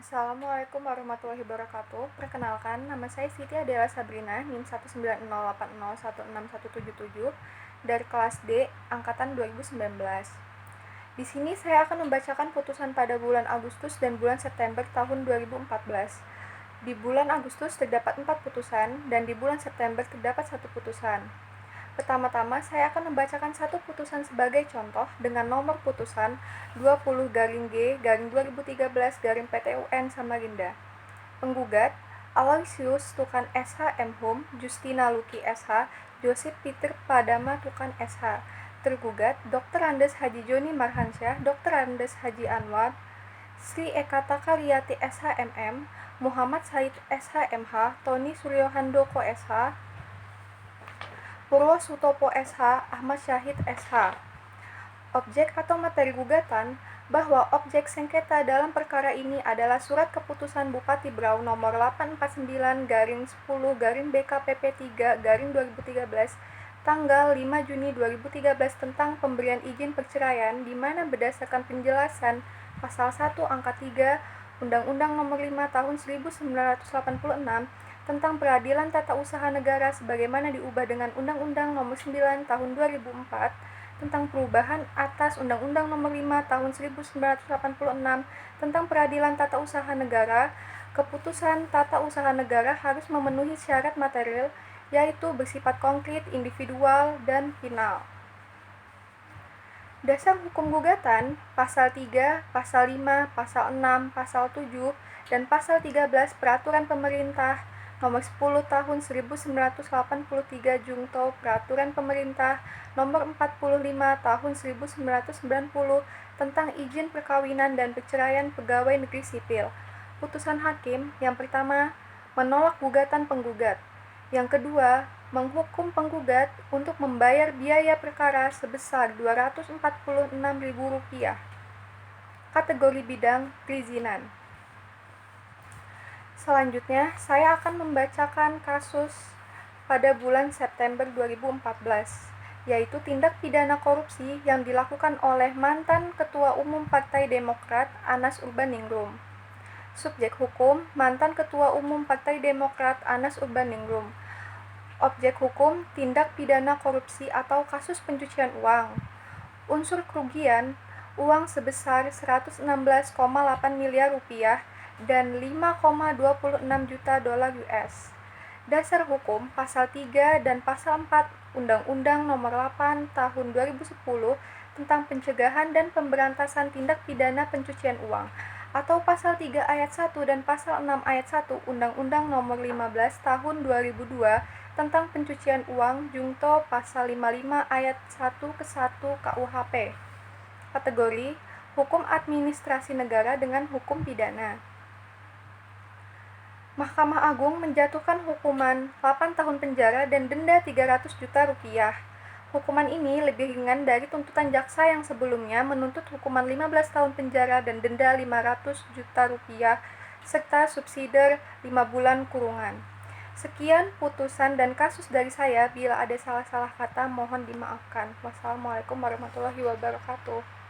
Assalamualaikum warahmatullahi wabarakatuh. Perkenalkan, nama saya Siti Adela Sabrina, NIM 19080161777 dari kelas D, angkatan 2019. Di sini saya akan membacakan putusan pada bulan Agustus dan bulan September tahun 2014. Di bulan Agustus terdapat 4 putusan dan di bulan September terdapat 1 putusan. Pertama-tama, saya akan membacakan satu putusan sebagai contoh dengan nomor putusan 20-G-2013-PTUN Samarinda. Penggugat, Aloysius Tukan SH M. Hum, Justina Luki SH, Joseph Peter Padama Tukan SH. Tergugat, Dr. Andes Haji Joni Marhansyah, Dr. Andes Haji Anwar, Sri Eka Takariyati SH MM, Muhammad Said SH MH, Tony Suryohandoko SH, Purwo Sutopo SH, Ahmad Syahid SH. Objek atau materi gugatan bahwa objek sengketa dalam perkara ini adalah Surat Keputusan Bupati Berau nomor 849-10-BKPP 3-2013 tanggal 5 Juni 2013 tentang pemberian izin perceraian di mana berdasarkan penjelasan pasal 1 angka 3 Undang-Undang Nomor 5 Tahun 1986 tentang Peradilan Tata Usaha Negara sebagaimana diubah dengan Undang-Undang Nomor 9 Tahun 2004 tentang perubahan atas Undang-Undang Nomor 5 Tahun 1986 tentang Peradilan Tata Usaha Negara. Keputusan tata usaha negara harus memenuhi syarat material, yaitu bersifat konkret, individual, dan final. Dasar hukum gugatan, pasal 3, pasal 5, pasal 6, pasal 7, dan pasal 13 Peraturan Pemerintah Nomor 10 Tahun 1983 Jungto Peraturan Pemerintah Nomor 45 Tahun 1990 tentang izin perkawinan dan perceraian pegawai negeri sipil. Putusan hakim yang pertama, menolak gugatan penggugat. Yang kedua, menghukum penggugat untuk membayar biaya perkara sebesar Rp246.000. Kategori bidang perizinan. Selanjutnya, saya akan membacakan kasus pada bulan September 2014, yaitu tindak pidana korupsi yang dilakukan oleh mantan Ketua Umum Partai Demokrat Anas Urbaningrum. Subjek hukum, mantan Ketua Umum Partai Demokrat Anas Urbaningrum. Objek hukum, tindak pidana korupsi atau kasus pencucian uang. Unsur kerugian, uang sebesar Rp116,8 miliar dan 5,26 juta dolar US. Dasar hukum pasal 3 dan pasal 4 Undang-Undang Nomor 8 Tahun 2010 tentang pencegahan dan pemberantasan tindak pidana pencucian uang atau pasal 3 ayat 1 dan pasal 6 ayat 1 Undang-Undang Nomor 15 Tahun 2002 tentang pencucian uang Jungto pasal 55 ayat 1 ke 1 KUHP. Kategori hukum administrasi negara dengan hukum pidana. Mahkamah Agung menjatuhkan hukuman 8 tahun penjara dan denda Rp300 juta. Hukuman ini lebih ringan dari tuntutan jaksa yang sebelumnya menuntut hukuman 15 tahun penjara dan denda Rp500 juta serta subsidiar 5 bulan kurungan. Sekian putusan dan kasus dari saya. Bila ada salah-salah kata mohon dimaafkan. Wassalamualaikum warahmatullahi wabarakatuh.